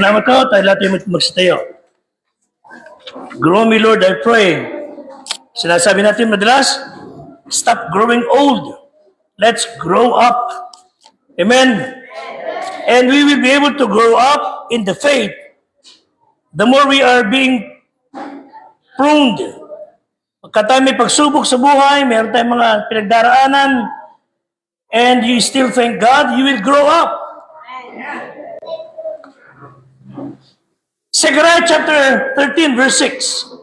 Salamat ko. Tayo lahat yung magsitayo. Grow me, Lord, I pray. Sinasabi natin madalas, stop growing old. Let's grow up. Amen? And we will be able to grow up in the faith. The more we are being pruned. Pagka tayo may pagsubok sa buhay, meron tayong mga pinagdaraanan, and you still thank God, you will grow up. Zechariah chapter 13, verse 6.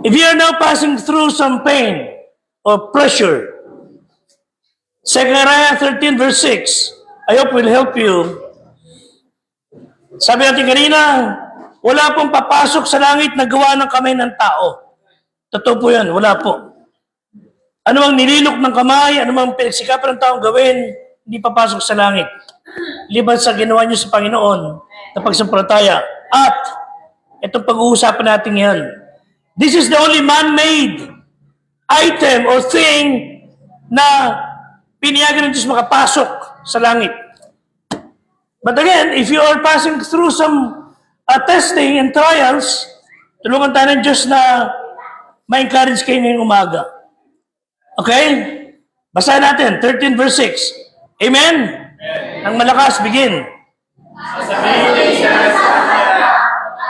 If you are now passing through some pain or pressure, Zechariah 13, verse 6, I hope will help you. Sabi natin kanina, wala pong papasok sa langit na gawa ng kamay ng tao. Totoo po yan, wala po. Ano mang nililok ng kamay, ano mang pinagsikapan ng taong gawin, hindi papasok sa langit. Liban sa ginawa niyo sa Panginoon na pagsampalataya. At, itong pag-uusapan natin yan. This is the only man-made item or thing na piniyagan ng Diyos makapasok sa langit. But again, if you are passing through some testing and trials, tulungan tayo ng Diyos na ma-encourage kayo ngayong umaga. Okay? Basahin natin, 13 verse 6. Amen? Ang malakas, begin. Sasabihin kayo siya sa kanya,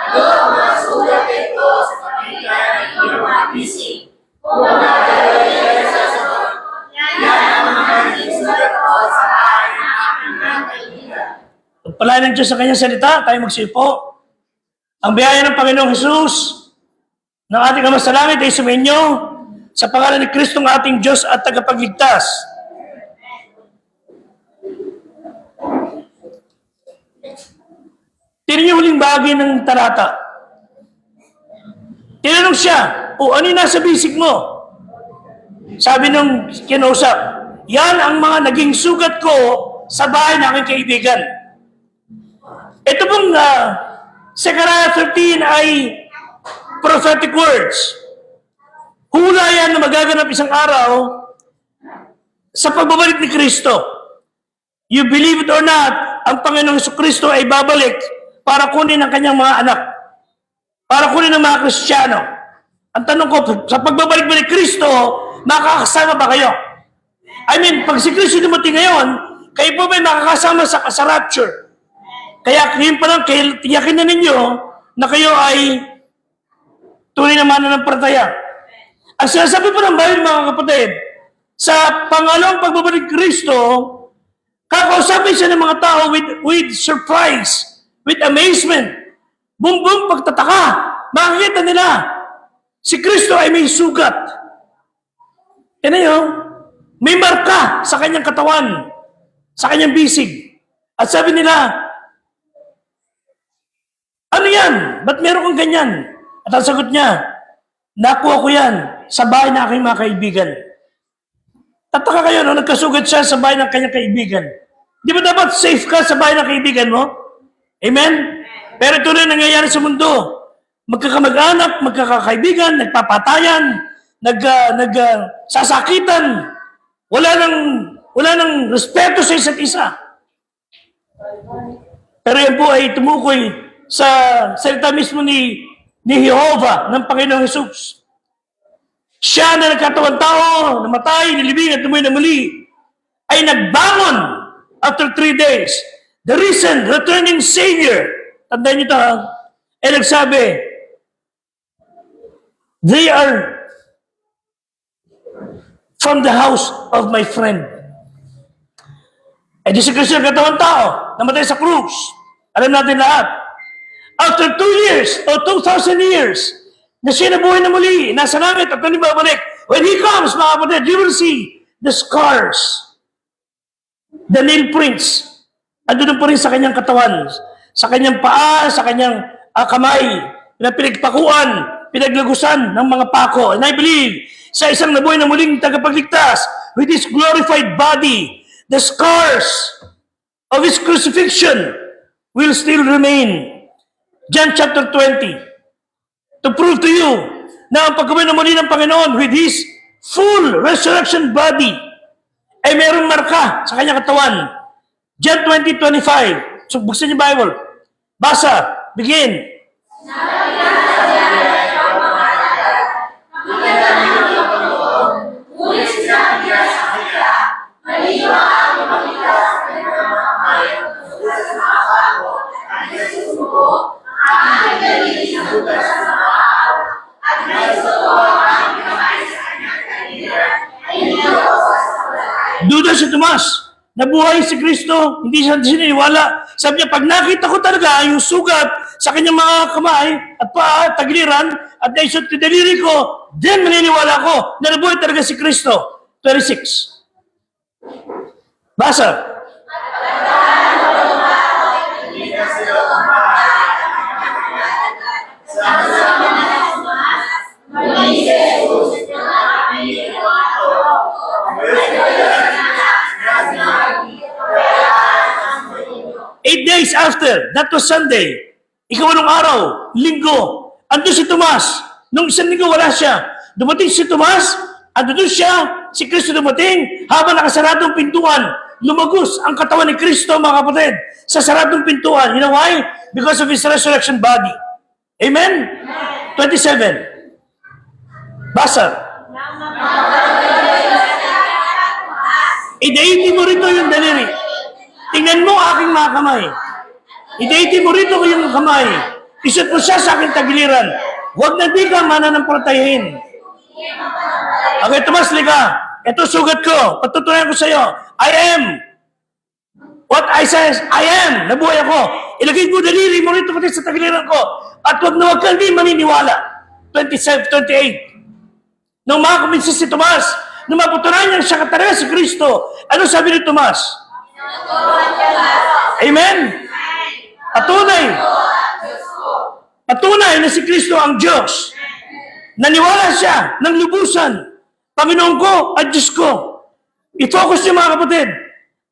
ito ang mga sulat ito sa kapitan ng iyong mga bisig. Kung magkakaroon kayo sa sagot, yan ang mga sulat ko sa akin ng aking mga kaibigan. Pagpalain ng Diyos sa kanyang salita, tayo magsipo. Ang biyaya ng Panginoong Hesus, ng ating Ama sa langit ay sumainyo sa pangalan ni Kristo ng ating Diyos at tagapagligtas. Tinan niyo huling bahagi ng talata. Tinanong siya, ano yung nasa bisig mo? Sabi nung kinausap, yan ang mga naging sugat ko sa bahay ng aking kaibigan. Ito pong Zechariah 13 ay prophetic words. Hula yan na magaganap isang araw sa pagbabalik ni Kristo. You believe it or not, ang Panginoong Kristo ay babalik para kunin ang kanyang mga anak. Para kunin ang mga Kristiyano. Ang tanong ko, sa pagbabalik ba ni Kristo, makakasama ba kayo? I mean, pag si Kristo dumating ngayon, kayo po ba makakasama sa rapture? Kaya ngayon pa lang, tiyakin na ninyo na kayo ay tunay na mananampalataya. Ang sinasabi po ng Bible, mga kapatid, sa pangalawang pagbabalik ni Kristo, kakausapin siya ng mga tao with surprise, with amazement, bumbum pagtataka. Makikita nila, si Kristo ay may sugat. Yan na yun, may marka sa kanyang katawan, sa kanyang bisig. At sabi nila, ano yan? Ba't meron kang ganyan? At ang sagot niya, nakuha ko yan sa bahay ng aking mga kaibigan. Tataka kayo, no? Nagkasugat siya sa bahay ng kanyang kaibigan. Di ba dapat safe ka sa bahay ng kaibigan mo? Amen? Pero ito rin nangyayari sa mundo. Magkakamag-anak, magkakaibigan, nagpapatayan, nagsasakitan. Wala nang respeto sa isa't isa. Pero yan po ay tumukoy sa salita mismo ni Jehovah ng Panginoong Hesus. Siya na nagkatawang tao, namatay, nilibing at tumuloy na muli, ay nagbangon after 3 days. The risen, returning Savior, tandaan niyo ito ay nagsabi, they are from the house of my friend. Eh di si Kristo nagkatawang tao, namatay sa krus. Alam natin lahat. After 2 years or 2,000 years, na siya nabuhay na muli, nasa langit at babalik. When He comes, mga kapatid, you will see the scars, the nail prints. Andun po rin sa kanyang katawan, sa kanyang paa, sa kanyang kamay, na pinagpakuan, pinaglagusan ng mga pako. And I believe, sa isang nabuhay na muling tagapagligtas, with His glorified body, the scars of His crucifixion will still remain. John chapter 20. To prove to you na ang pagkawin na muli ng Panginoon with His full resurrection body ay mayroong marka sa kanyang katawan. John 20:25. So, buksan niyo Bible. Basa. Begin. Ngunit sinabi niya sa kanila, maliwa ang makita sa kanilang mga kamay, butas sa mga bago, at nasusuko, ang aking daliri na butas sa mga araw, at nasusuko ang aking kamay sa kanyang kaliran, ay niloko sa kulay. Duda si Tomas. Nabuhay si Kristo, hindi siya sininiwala. Sabi niya, pag nakita ko talaga yung sugat sa kanyang mga kamay at paa, tagiliran, at naisot ko daliri ko, then maniniwala ko na nabuhay talaga si Kristo. 26. Basa. Malinis, na napili ko ako. 8 days after, that was Sunday. Ikawalong araw, linggo. Andun si Tomas. Nung isang linggo, wala siya. Dumating si Tomas, andun siya, si Kristo dumating, habang nakasaradong pintuan, lumagos ang katawan ni Kristo, mga kapatid, sa saradong pintuan. You know why? Because of His resurrection body. Amen? 27. Basa. Idaiti mo rito yung daliri. Tingnan mo aking mga kamay. Idaiti mo rito yung kamay. Isot mo siya sa aking tagiliran. Huwag na di ka mananampalatayin. Okay, Tomas, lika. Ito sugat ko. Patutunayan ko sa iyo. I am. What I says, I am. Nabuhay ako. Ilagay mo daliri mo rito pati sa tagiliran ko. At huwag kang di maniniwala. 27, 28. Nung makakuminsi si Tomas, nung mapatunayan niya siya talaga si Kristo, ano sabi ni Tomas? Amen? Patunay. Patunay na si Kristo ang Diyos. Naniwala siya ng lubusan. Panginoon ko at Diyos ko. I-focus niyo mga kapatid.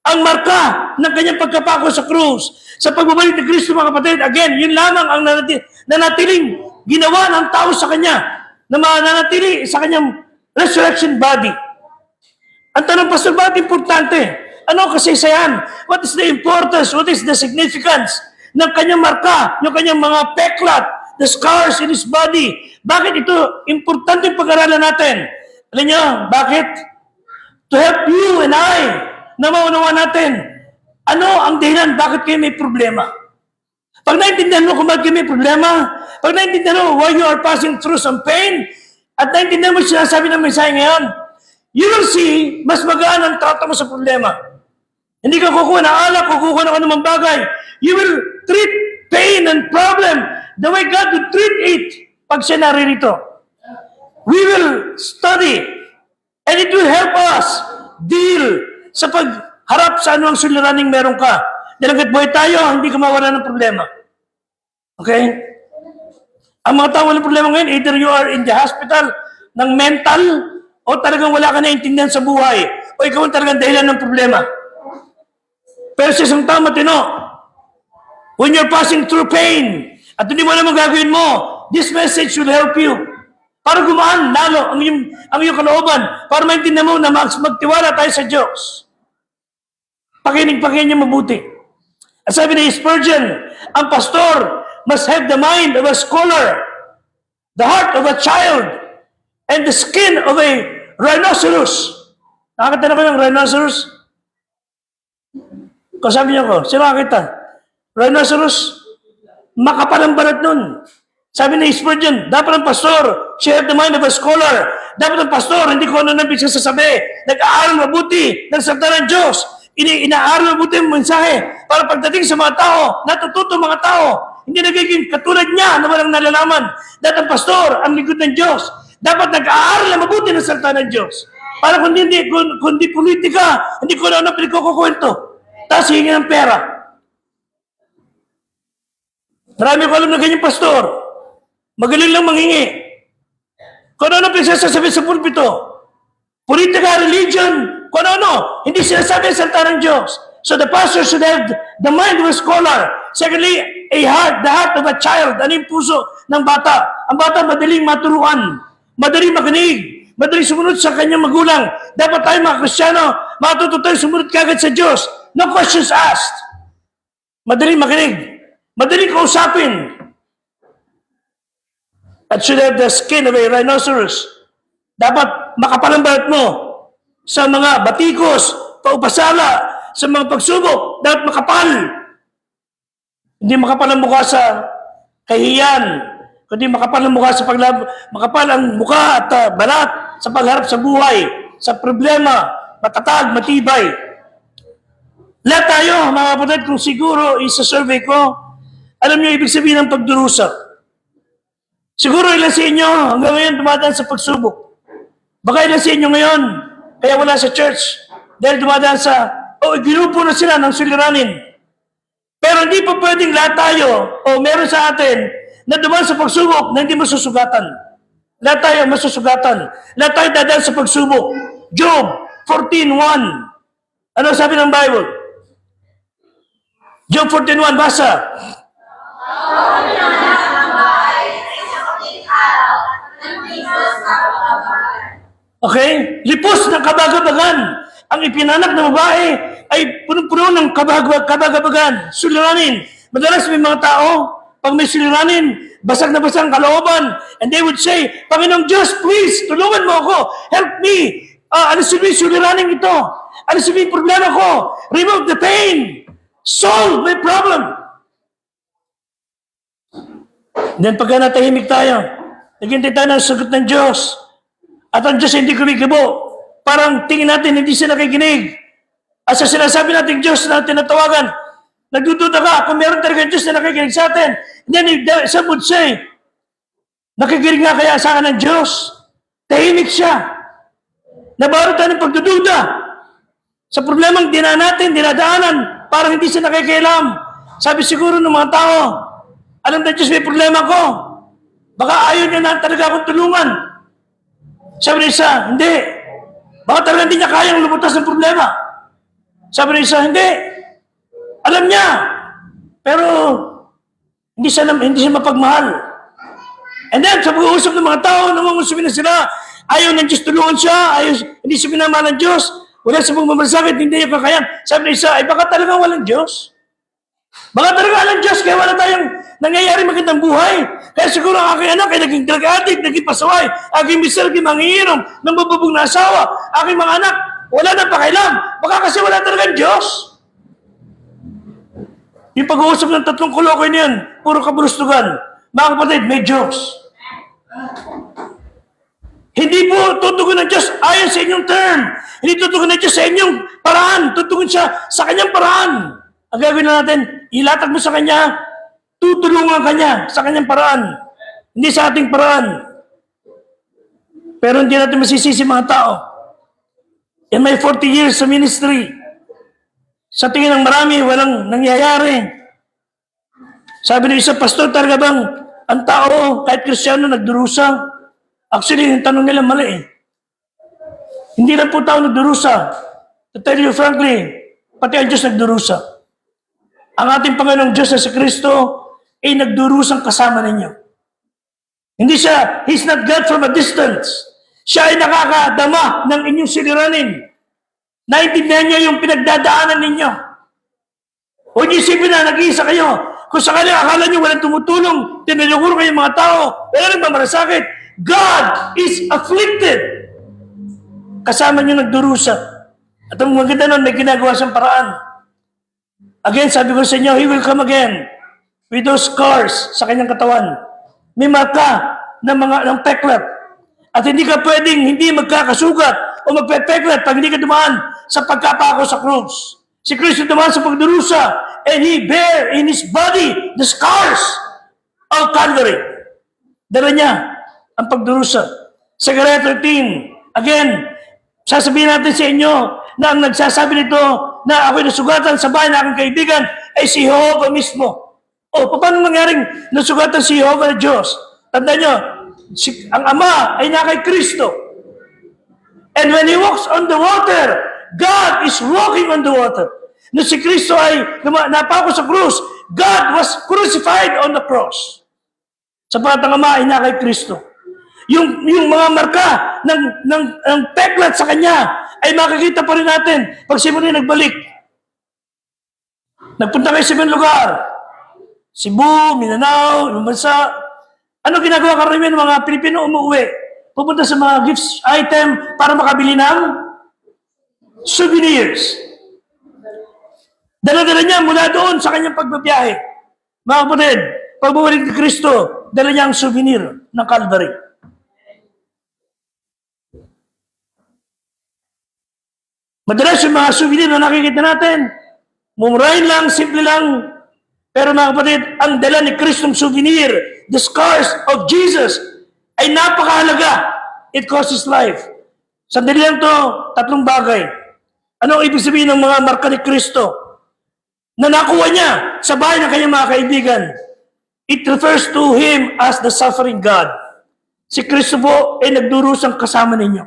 Ang marka ng kanyang pagkapako sa krus, sa pagbabalik ni Kristo mga kapatid, again, yun lamang ang nanatiling ginawa ng tao sa kanya, na mananatili sa kanyang resurrection body. Ang tanong, Pastor, bakit importante? Ano kasaysayan? What is the importance? What is the significance ng kanyang marka, yung kanyang mga peklat, the scars in his body? Bakit ito importante pag-aralan natin? Alam niyo, bakit? To help you and I na maunawa natin, ano ang dahilan bakit kayo may problema? Pag naintindihan mo kung bakit kayo may problema, pag naintindihan mo why you are passing through some pain, at naintindihan mo sinasabi ng mensahe ngayon, you will see, mas magaan ang trato mo sa problema. Hindi ka kukuha ng alak, kukuha ng anumang bagay. You will treat pain and problem the way God would treat it pag siya naririto. We will study and it will help us deal sa pagharap sa anumang suliraning meron ka. Dahil hanggat buhay tayo, hindi ka mawala ng problema. Okay? Ang mga tao walang problema ngayon, either you are in the hospital ng mental o talagang wala ka na intindihan sa buhay o ikaw ang talagang dahilan ng problema. Pero sa isang tao matino, when you're passing through pain at hindi mo naman gagawin mo, this message will help you para gumaan lalo ang iyong kalooban, para maintindihan mo na magtiwala tayo sa Diyos. Pakinig niyo mabuti. At sabi ni Spurgeon, ang pastor must have the mind of a scholar, the heart of a child, and the skin of a rhinoceros. Nakakita na kayo ng rhinoceros? Kasabi niyo ko, sino nakakita? Rhinoceros? Makapal ang balat nun. Sabi ni Spurgeon, dapat ang pastor, she have the mind of a scholar. Dapat ang pastor, hindi ko ano nabig sasabi. Nag-aaral mabuti ng salita ng Diyos. Inaaral mabuti ang mensahe para pagdating sa mga tao, natututo mga tao, hindi nagiging katulad niya na walang nalalaman. Dapat ang pastor, ang lingkod ng Diyos. Dapat nag-aaral na mabuti ng salita ng Diyos. Para kundi politika, hindi ko na ano pinagkukwento. Tapos hingi ng pera. Marami ko alam na ganyan pastor. Magaling lang manghingi. Kung ano pinagsasabi sa pulpito. Politika, religion, kung ano. Hindi sinasabi ang salita ng Diyos. So the pastor should have the mind of a scholar. Secondly, the heart of a child. Ano yung puso ng bata? Ang bata madaling maturuan. Madaling makinig. Madaling sumunod sa kanyang magulang. Dapat tayo mga Kristiyano, matuto tayo sumunod kagad sa Diyos. No questions asked. Madaling makinig. Madaling kausapin. At should have the skin of a rhinoceros. Dapat makapal ang balat mo sa mga batikos, paupasala, sa mga pagsubok. Dapat makapal. Hindi makapal ang mukha sa kahiyan, kundi makapal ang mukha sa makapal ang mukha at balat sa pagharap sa buhay, sa problema, matatag, matibay. Lahat tayo, mga kapatid, kung siguro isa-survey ko, alam niyo ibig sabihin ng pagdurusa. Siguro ilan sa inyo hanggang ngayon dumadaan sa pagsubok. Baka ilan sa inyo ngayon, kaya wala sa church, dahil dumadaan sa, ginupo na sila ng suliranin. Pero hindi pa pwedeng lahat tayo, meron sa atin, na dumaan sa pagsubok na hindi masusugatan. Lahat tayo masusugatan. Lahat tayo dadaan sa pagsubok. Job 14:1. Ano sabi ng Bible? Job 14:1, basa. Okay? Lipos ng kabagabagan. Ang ipinanak na babae ay puno-puno ng kabagabagan, suliranin. Madalas may mga tao, pag may suliranin, basag na basag ang kalooban, and they would say, Panginoong Diyos, please, tulungan mo ako. Help me. Alisin mo yung suliranin ito. Alisin mo yung problema ko. Remove the pain. Solve my problem. Then pagka natahimik tayo, naghintay tayo ng sagot ng Diyos, at ang Diyos hindi kumikibo, parang tingin natin hindi siya nakikinig. At sa sinasabi natin Diyos na tinatawagan, nagdududa ka kung meron talaga Diyos na nakikinig sa atin. And then some would say, nakikinig nga kaya sa akin ng Diyos? Tahimik siya. Nabaro tayo ng pagdududa sa problemang dinadaanan, parang hindi siya nakikialam. Sabi siguro ng mga tao, alam na Diyos may problema ko. Baka ayaw niya na talaga akong tulungan. Sabi ng isa, hindi. Baka talaga hindi niya kayang lumutas ng problema. Sabi ng isa, hindi. Alam niya. Pero hindi siya mapagmahal. And then, sa pag-uusap ng mga tao, nangungusumin na sila, ayaw ng Diyos tulungan siya, hindi siya minamahal ng Diyos, wala sa pagmamalasakit, hindi niya kakayan. Sabi ng isa, ay baka talaga walang Diyos. Baka talaga walang Diyos, kaya wala tayong nangyayari magandang buhay. Kaya siguro ang aking anak ay naging drug-addict, naging pasaway, aking mister, naging manginginom, ng mabubog na asawa, aking mga anak, wala nang pakialam. Baka kasi wala talagang Diyos. Yung pag-uusap ng tatlong kulokoy niyan, puro kabulustugan. Mga kapatid, may Diyos. Hindi po tutugon ng Diyos ayon sa inyong term. Hindi tutugon ng Diyos sa inyong paraan. Tutugon siya sa kanyang paraan. Ang gagawin na natin, ilatag mo sa kanya, tutulungan kanya sa kanyang paraan. Hindi sa ating paraan. Pero hindi natin masisisi mga tao. In my 40 years sa ministry, sa tingin ng marami, walang nangyayari. Sabi ng isa, Pastor, talaga bang ang tao, kahit Kristiyano, nagdurusa? Actually, yung tanong nila mali eh. Hindi lang po tao nagdurusa. To tell you frankly, pati ang Diyos nagdurusa. Ang ating Panginoong Diyos na si Kristo ay nagdurusang kasama ninyo. Hindi siya, He's not God from a distance. Siya ay nakakadama ng inyong siliranin. Naintindihan niya yung pinagdadaanan ninyo. Huwag niyo isipin na nag-iisa kayo. Kung sakali akala niyo walang tumutulong, tinaluguro kayo mga tao, wala nang mamalasakit. God is afflicted. Kasama niyo nagdurusa. At ang maganda nun, may ginagawa siyang paraan. Again, sabi ko sa inyo, He will come again with those scars sa kanyang katawan. May marka ng peklat. At hindi ka pwedeng hindi magkakasugat o magpepeklat pag hindi ka dumaan sa pagkapako sa krus. Si Kristo dumaan sa pagdurusa and He bear in His body the scars of Calvary. Dala niya ang pagdurusa. Zechariah 13, again, sasabihin natin sa inyo na ang nagsasabi nito na ako'y nasugatan sa bahay na aking kaibigan ay si Jehovah mismo. Paano nangyaring nasugatan si Jehovah na Diyos? Tandaan nyo, ang Ama ay na kay Kristo. And when He walks on the water, God is walking on the water. Nung si Kristo ay napako sa krus, God was crucified on the cross. Sapagat ang Ama ay na kay Kristo. Yung mga marka ng peklat sa Kanya ay makikita pa rin natin pag si Muli nagbalik. Nagpunta kayo sa ibang lugar. Cebu, Mindanao, ibang bansa. Ano ginagawa karamihan ng mga Pilipino umuwi? Pupunta sa mga gifts item para makabili ng souvenirs. Dala-dala niya mula doon sa kanyang pagbabiyahe. Mga kapatid, pagbabalik ni Kristo, dala niya ang souvenir ng Calvary. Madalas yung mga souvenir na nakikita natin, mumurahin lang, simple lang. Pero mga kapatid, ang dala ni Kristong souvenir, the scars of Jesus, ay napakahalaga. It costs his life. Sandali lang to, 3 bagay. Ano ang ibig sabihin ng mga marka ni Kristo na nakuha niya sa bahay ng kanyang mga kaibigan? It refers to Him as the suffering God. Si Kristo po ay nagdurusang kasama ninyo.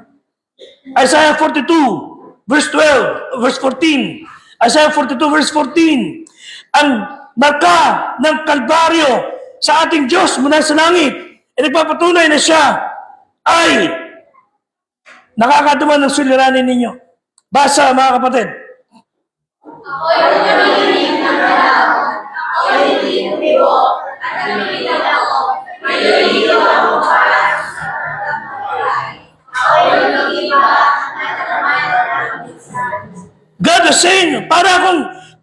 Isaiah 42, verse 12, verse 14. Isaiah 42, verse 14. Ang marka ng Kalbaryo sa ating Diyos mula sa langit ay nagpapatunay na siya ay nakakaduma ng suliranin ninyo. Basa, mga kapatid. Ako'y nanginginig ng galaw, ako'y binubigo, at nanginginig ako, mayroon ako para sa pagkakalay. Ako'y nag-iba, at naman ang minsan. God is saying, para akong,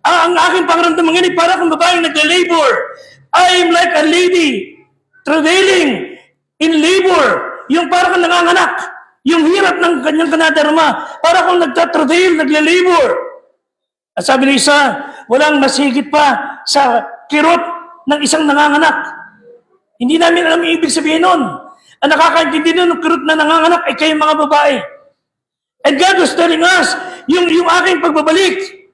ang aking pangaramdaman ngayon, para akong babaeng nag-labor. I am like a lady travailing in labor. Yung para kang nanganganak. Yung hirap ng kanyang kanadarma. Para akong nagtatravail, nagle-labor. At sabi ng isa, walang masigit pa sa kirot ng isang nanganganak. Hindi namin alam yung ibig sabihin nun. Ang nakakaintindi nun ng kirot na nanganganak ay kayong mga babae. And God was telling us, yung aking pagbabalik,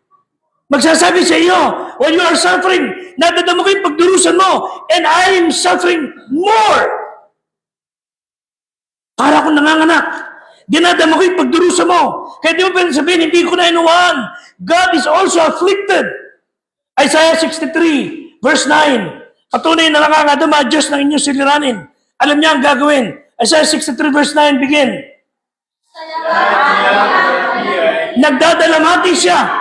magsasabi sa iyo, when you are suffering, nadadama ko yung pagdurusan mo, and I am suffering more. Para akong nanganganak. Dinadama ko yung pagdurusa mo. Kaya di mo pwede sabihin, hindi ko na inuwan. God is also afflicted. Isaiah 63, verse 9. Patunay na nakakadama, Diyos ng inyong siliranin. Alam niya ang gagawin. Isaiah 63, verse 9, begin. Nagdadalamati siya.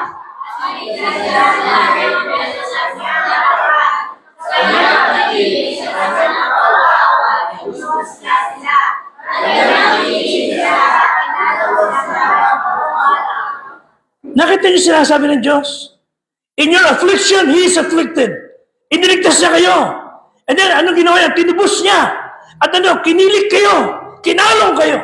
Nakita niyo sinasabi ng Diyos? In your affliction, He is afflicted. Iniligtas niya kayo. And then, anong ginawa niya? Tinubos niya. At kinilig kayo. Kinalong kayo.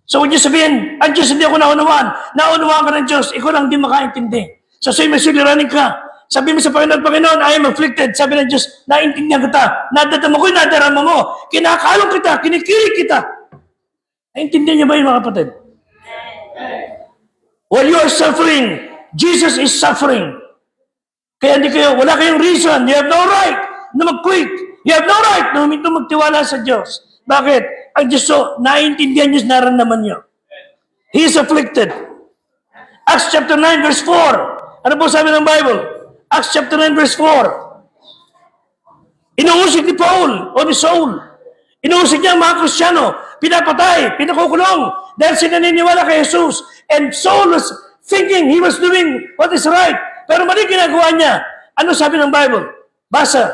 So, huwag niyo sabihin, ang Diyos hindi ako naunawaan. Naunawaan ka ng Diyos. Ikaw lang di makaintindi. So, sa'yo may suliranin ka. Sabi mo sa Panginoon, Panginoon, I am afflicted. Sabi ng Diyos, naintindihan kita. Nadadama ko, nadarama mo. Kinakalong kita. Kinikilig kita. Naintindihan niyo ba yun, mga kapatid? While you are suffering, Jesus is suffering. Kaya wala kayong reason. You have no right na mag-quit. You have no right na huminto magtiwala sa Diyos. Bakit? Ang Diyos naiintindihan niyo sa nararamdaman niyo. He is afflicted. Acts chapter 9 verse 4. Ano po sabi ng Bible? Acts chapter 9 verse 4. Inuusig ni Paul o ni Saul. Inuusig niya ang mga Kristiyano. Pinapatay, pinakukulong. Dahil sila naniniwala kay Jesus. And Saul was thinking he was doing what is right. Pero mali ginagawa niya. Ano sabi ng Bible? Basa.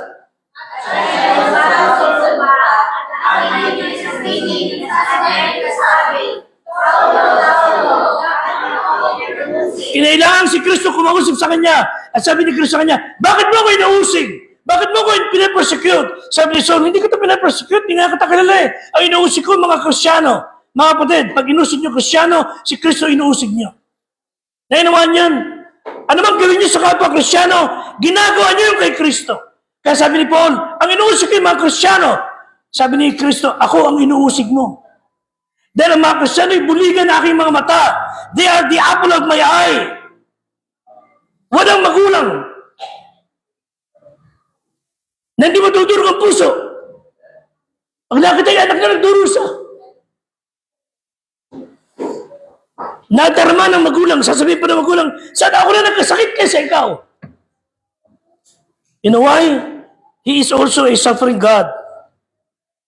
Kinailangan si Kristo kumausap sa kanya. At sabi ni Kristo sa kanya, bakit mo ako inausig? Bakit mo ako pinapersecute? Sabi ni Saul, hindi ko ito pinapersecute, hindi nga kita kilala eh. Ang inausig ko mga Kristiyano. Mga kapatid, pag inusig niyo Kristiyano, si Kristo inuusig niyo. Nainawaan yan. Ano bang gawin niyo sa kapwa Kristiyano? Ginagawa niyo yung kay Kristo. Kaya sabi ni Paul, ang inuusig ko yung mga Kristiyano. Sabi ni Kristo, ako ang inuusig mo. Dahil ang mga Kristiyano ay buligan na aking mga mata. They are the apple of my eye. Walang magulang. Na hindi matutulog ang puso. Pag nakita yung anak na nagdurusa. Nadarama ng magulang, sasabihin pa ng magulang, saan ako na nagkasakit kaysa ikaw? You know why? He is also a suffering God.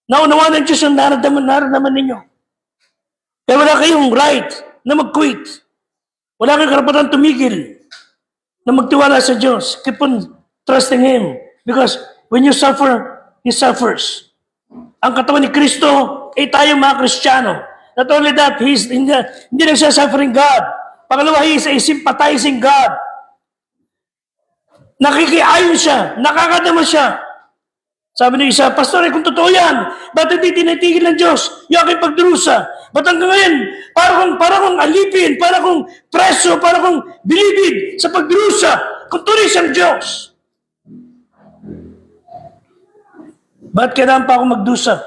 Naunawa ng Diyos ang nararamdaman ninyo. Kaya wala kayong right na mag-quit. Wala kayong karapatan tumigil na magtiwala sa Diyos. Keep on trusting Him. Because when you suffer, He suffers. Ang katawan ni Kristo ay tayong mga Kristiyano. Not only that, hindi nagsasuffering God. Pangalawa, He is a sympathizing God. Nakikiayon siya, nakakadama siya. Sabi ni isa, Pastor, kung totoo yan, ba't hindi tinitigil ng Diyos yung aking pagdurusa? Ba't hanggang ngayon, para kong alipin, para kong preso, para kong bilibid sa pagdurusa, kung tunay siyang Diyos? Ba't kailangan pa ako magdusa?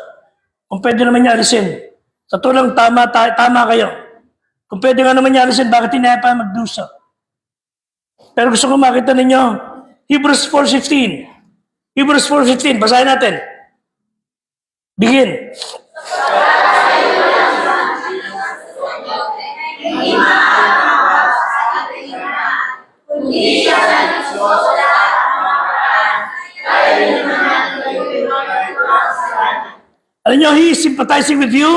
Kung pwede naman niya alisin. Sa tulang tama kayo. Kung pwede nga naman niya alisin, bakit hindi pa magdusa? Pero gusto ko makita ninyo, Hebrews 4:15. Hebrews 4:15, basahin natin. Begin. Alam nyo, He is sympathizing with you.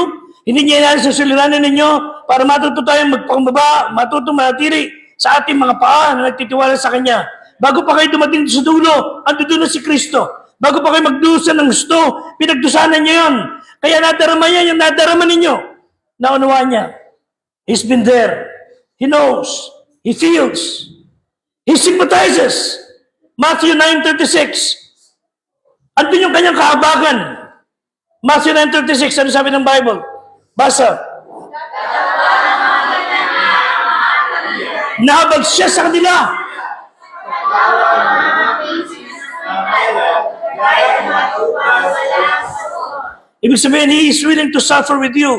Hindi niya inaalis sa suliranin ninyo para matuto tayong magpakambaba, matuto manatili sa ating mga paa na nagtitiwala sa Kanya. Bago pa kayo dumating sa dulo, ando doon na si Kristo. Bago pa kayo magdusa ng gusto, pinagdusanan niya yun. Kaya nadarama niya yung nadarama ninyo. Naunawaan niya. He's been there. He knows. He feels. He sympathizes. Matthew 9:36. Andun yung kanyang kaabagan. Matthew 9:36, ano sabi ng Bible? Basa. Nahabag siya sa kanila. Ibig sabihin, He is willing to suffer with you.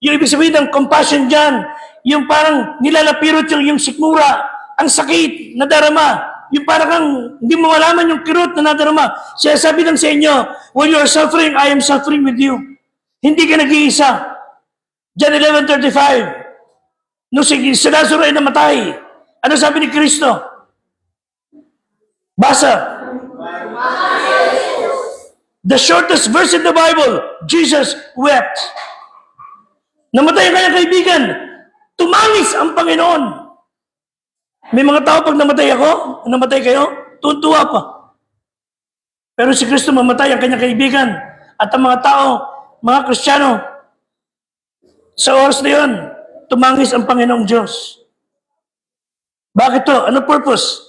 Yung ibig sabihin ng compassion dyan, yung parang nilalapirot yung sikmura, ang sakit na darama, yung parang kang hindi mo malaman yung kirot na nadarama. Siya sabi lang sa inyo, when you are suffering, I am suffering with you. Hindi ka nag-iisa. John 11:35. Nung si Lazaro ay namatay, ano sabi ni Kristo? Basa. The shortest verse in the Bible, Jesus wept. Namatay ang kanyang kaibigan. Tumangis ang Panginoon. May mga tao pag namatay kayo, tuntua pa. Pero si Kristo mamatay ang kanyang kaibigan. At ang mga tao, mga Kristiyano, sa oras na yun, tumangis ang Panginoong Diyos. Bakit to? Ano purpose?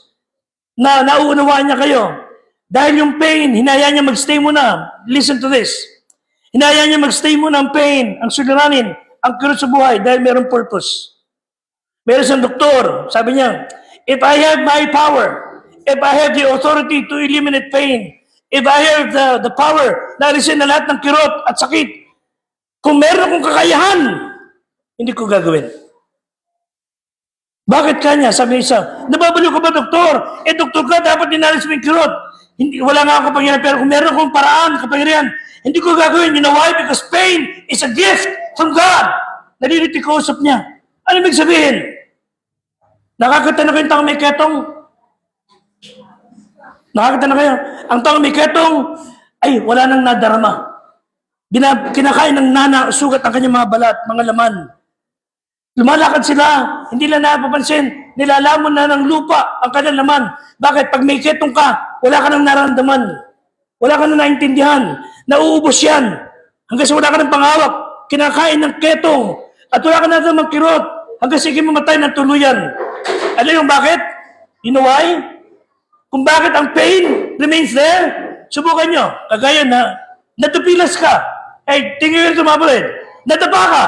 Na nauunawaan niya kayo. Dahil yung pain, hinayaan niya magstay muna. Listen to this. Hinayaan niya magstay muna ang pain, ang suliranin, ang kirot sa buhay dahil mayroong purpose. Meron siyang doktor, sabi niya, if I have my power, if I have the authority to eliminate pain, if I have the power na alisin na lahat ng kirot at sakit, kung meron akong kakayahan, hindi ko gagawin. Bakit kanya? Sabi isa, nababaliw ka ba, doktor? Doktor ka, dapat dinalis mo yung kirot. Hindi, wala nga akong kapangyarihan, pero kung meron akong paraan, kapangyarihan, hindi ko gagawin. You know why? Because pain is a gift from God. Naliliti ko usap niya. Ano ibig sabihin? Nakakita na kayo yung taong may ketong? Nakakita na kayo? Ang taong may ketong, ay, wala nang nadarama. Kinakain ng sugat ang kanyang mga balat, mga laman. Lumalakad sila, hindi lang napapansin, nilalamon na ng lupa ang kanyang laman. Bakit? Pag may ketong ka, wala ka nang nararamdaman. Wala ka nang naintindihan. Nauubos yan. Hanggang sa wala ka ng panghawak, kinakain ng ketong. At wala ka na ng kirot. Hanggang sige mamatay ng tuluyan. Alam yung bakit? You know why? Kung bakit ang pain remains there, subukan nyo. Kagaya na, natupilas ka. Tingin nyo tumabulid. Natapa ka.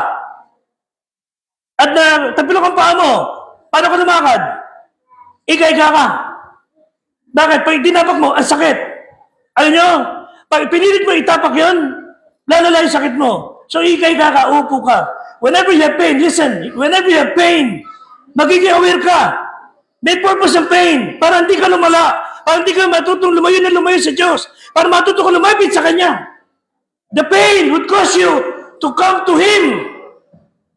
At tapilok ang paa mo. Paano ka lumakad? Ika-ika ka. Bakit? Pag dinapak mo, ang sakit. Alam nyo, pag pinilit mo itapak yun, lalala yung sakit mo. So ika-ika ka, upo ka. Whenever you have pain, listen, whenever you have pain, magiging aware ka. May purpose ang pain. Para hindi ka lumala. Para hindi ka matutong lumayo na lumayo sa Diyos. Para matuto ka lumapit sa Kanya. The pain would cause you to come to Him.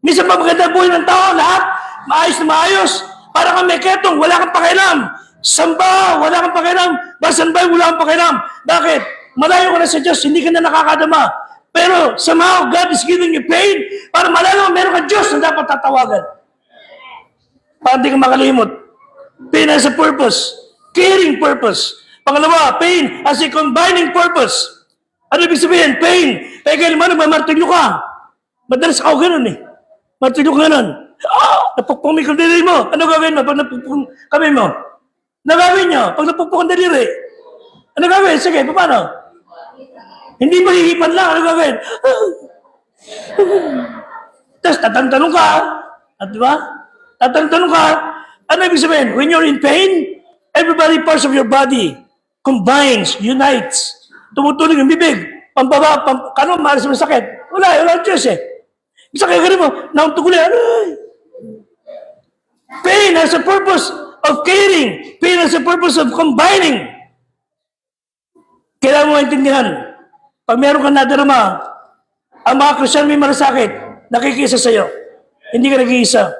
Minsan pa maganda buhay ng tao, lahat maayos na maayos. Para kang may ketong, wala kang pakialam. Samba, wala kang pakialam. Basanbay, wala kang pakialam. Bakit? Malayo ka na sa Diyos, hindi ka na nakakadama. Pero somehow, God is giving you pain para malalaman meron ka Diyos na dapat tatawagan. Para hindi ka makalimot. Pain has a purpose. Caring purpose. Pangalawa, pain as a combining purpose. Ano ibig sabihin? Pain. Kaya kaya naman, mamartilyo ka. Madalas ako ganun eh. Martilyo ka ganun. Napukpong mo yung daliri mo. Ano gagawin mo pag napukpong kamay mo? Ano gagawin nyo? Pag napukpong ang daliri. Ano gagawin? Sige, paano? Hindi mahihipan lang. Ano gagawin? Tapos tatanong ka. At di ba? Tatanong ka. Ano ibig sabihin? When you're in pain, everybody parts of your body combines, unites. Tumutulog yung bibig. Pambaba, kanon, maalis mo sakit. Wala Diyos eh. Isa kaya ganun mo, nauntuguli, aray. Pain has a purpose of caring. Pain has a purpose of combining. Kailangan mo maintindihan. Pag meron kang nadarama, ang mga Kristiyan may malasakit, nakikisa sa'yo. Hindi ka nag-iisa.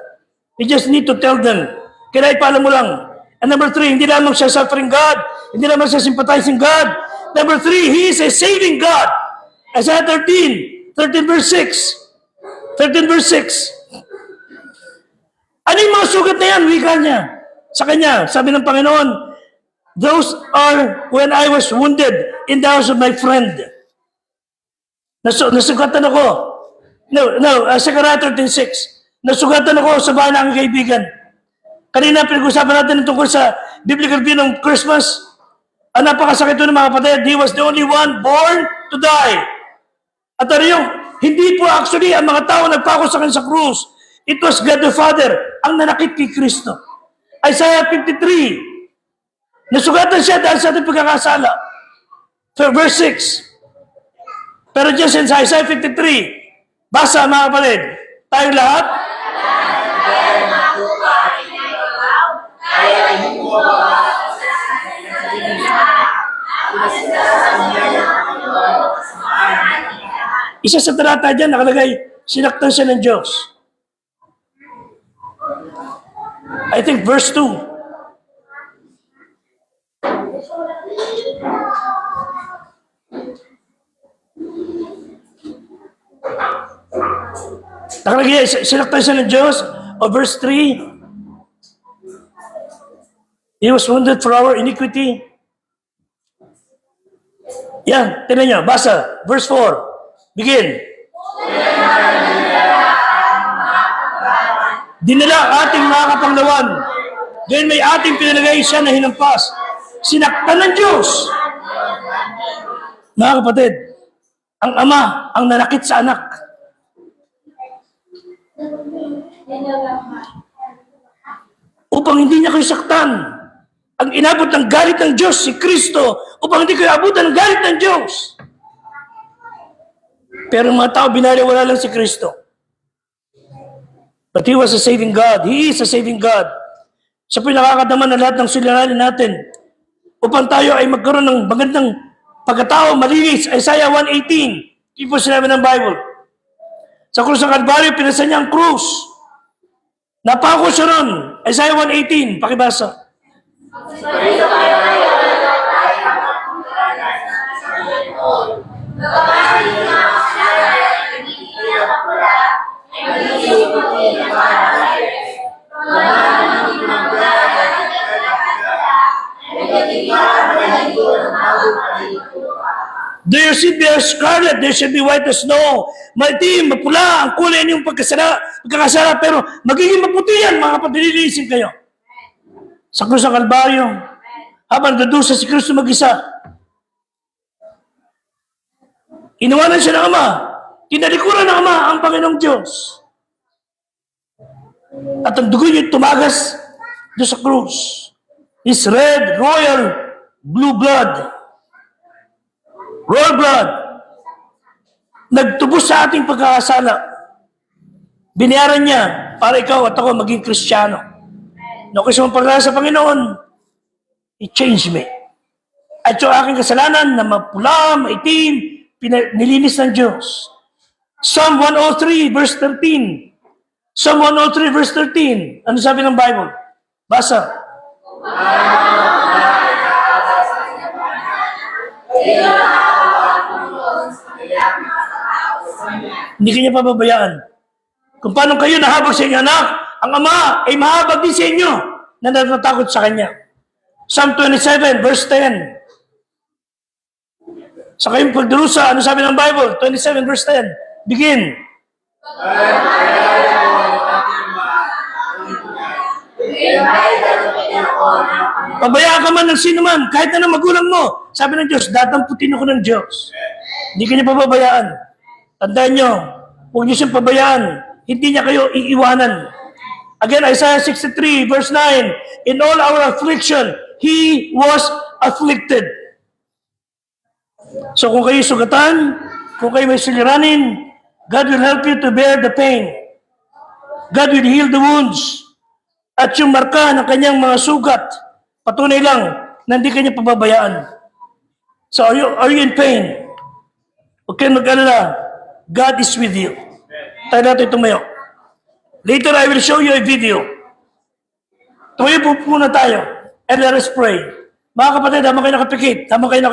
You just need to tell them. Kaya ipaalam mo lang. And number 3, hindi lamang siya suffering God. Hindi lamang siya sympathizing God. Number 3, He is a saving God. Isaiah 13 verse 6. 13 verse 6. Ano yung mga sugat na yan? Wika niya. Sa kanya, sabi ng Panginoon, those are when I was wounded in the house of my friend. Nasugatan ako. Zechariah 13:6. Nasugatan ako sa bahay ng aking kaibigan. Kanina pinag-usapan natin tungkol sa biblical view ng Christmas. Ang napakasakit ito ng mga kapatid. He was the only one born to die. At ano yung, hindi po actually ang mga tao nagpako sa kanya sa krus. It was God the Father ang nanakit kay Kristo. Isaiah 53. Nasugatan siya dahil sa ating pagkakasala. Verse 6. Pero just in Isaiah 53, basa mga kapatid, tayong lahat, isa sa talata dyan, nakalagay, sinaktan siya ng Diyos. I think verse 2. Nakalagay, sinaktan siya ng Diyos. O verse 3. He was wounded for our iniquity. Yan, tignan nyo, basa. Verse 4. Begin. Dinala ating mga kapanglawan. Ngayon may ating pinalagay siya na hinampas. Sinaktan ng Diyos. Mga kapatid, ang ama ang nanakit sa anak. Upang hindi niya kayo saktan. Ang inabot ng galit ng Diyos, si Kristo, upang hindi kayo abutan ng galit ng Diyos. Pero ang mga tao, binaliwala lang si Kristo. But He was a saving God. He is a saving God. Siya po yung nakakadama na lahat ng suliranin natin upang tayo ay magkaroon ng magandang pagkatao, malinis. Isaiah 1:18. Hindi po sinabi ng Bible. Sa krus ng Kalbaryo, pinasa niya ang krus. Napako siya ron. Isaiah 1:18. Pakibasa. There should be a scarlet, there should be white as snow. Maitim, mapula, ang kulay niyong pagkakasala, pero magiging maputi yan, mga kapatid, kayo. Sa krus ng Kalbaryo, habang nadusa si Kristo mag-isa, inawanan siya ng Ama, tinalikuran ng Ama ang Panginoong Diyos. At ang dugo niya tumagas doon sa krus. His red, royal, blue blood. Royal blood. Nagtubos sa ating pagkakasala. Binayaran niya para ikaw at ako maging Kristiyano. No, kasi mong pagkakasala sa Panginoon, He changed me. At yung aking kasalanan na mapula, maitim, nilinis ng Diyos. Psalm 103 verse 13. Psalm 103 verse 13. Ano sabi ng Bible? Basa. Hindi kanya pababayaan. Kung paano kayo nahabag sa inyo anak, ang Ama ay mahabag din sa inyo na natatakot sa Kanya. Psalm 27 verse 10. Sa kayong pagdurusa, ano sabi ng Bible? 27 verse 10. Begin. Pabayaan ka man ng sino man, kahit na ng magulang mo. Sabi ng Diyos, datamputin ako ng Diyos. Hindi ka niya pababayaan. Tandaan niyo, huwag niyo siyang pabayaan. Hindi niya kayo iiwanan. Again, Isaiah 63 verse 9, in all our affliction, He was afflicted. So kung kayo sugatan, kung kayo may suliranin, God will help you to bear the pain. God will heal the wounds. At yung marka ng kanyang mga sugat, patunay lang na hindi kanya pababayaan. So are you in pain? Huwag kayong mag-alala. God is with you. Tayo natin tumayo. Later, I will show you a video. Tumayo po muna tayo. And let us pray. Mga kapatid, habang kayo nakapikit, habang kayo